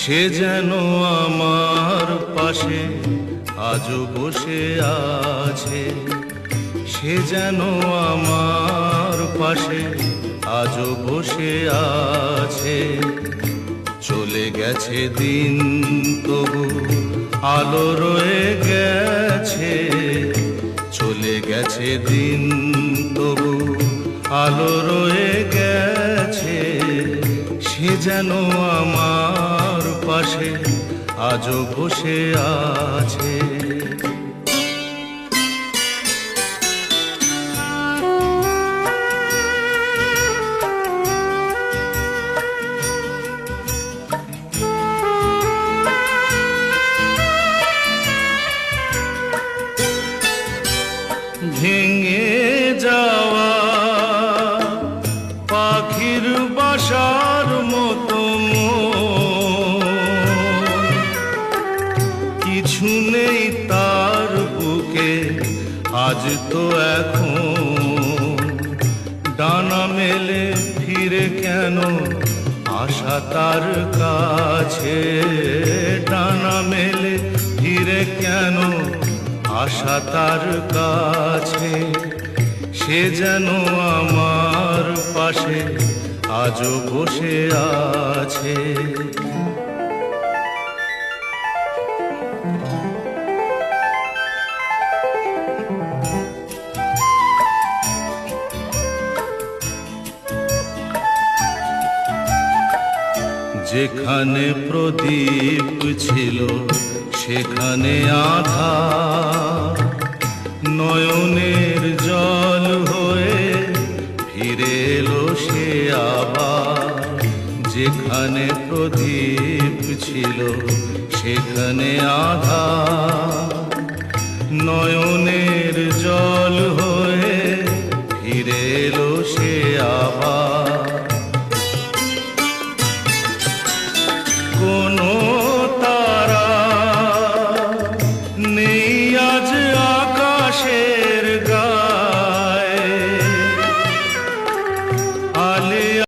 সে যেন আমার পাশে আজও বসে আছে, সে যেন আমার পাশে আজও বসে আছে। চলে গেছে দিন তবু আলো রয়ে গেছে, চলে গেছে দিন তবু আলো রয়ে গেছে। সে যেন আমার পাশে আজও বসে আছে। ভেঙে যাওয়া পাখির বাসার মতো কিছু নেই তার বুকে আজ তো এখন। ডানা মেলে ফিরে কেন আশা তার কাছে, ডানা মেলে ফিরে কেন আশা তার কাছে। সে যেন আমার পাশে আজও বসে আছে। যেখানে প্রদীপ ছিল সেখানে আধার, নয়নের জল হয়ে ফিরে এলো সে আবার। যেখানে প্রদীপ ছিল সেখানে আধার, নয়নের জল হয়ে ফিরে এলো সে আবার। কোনো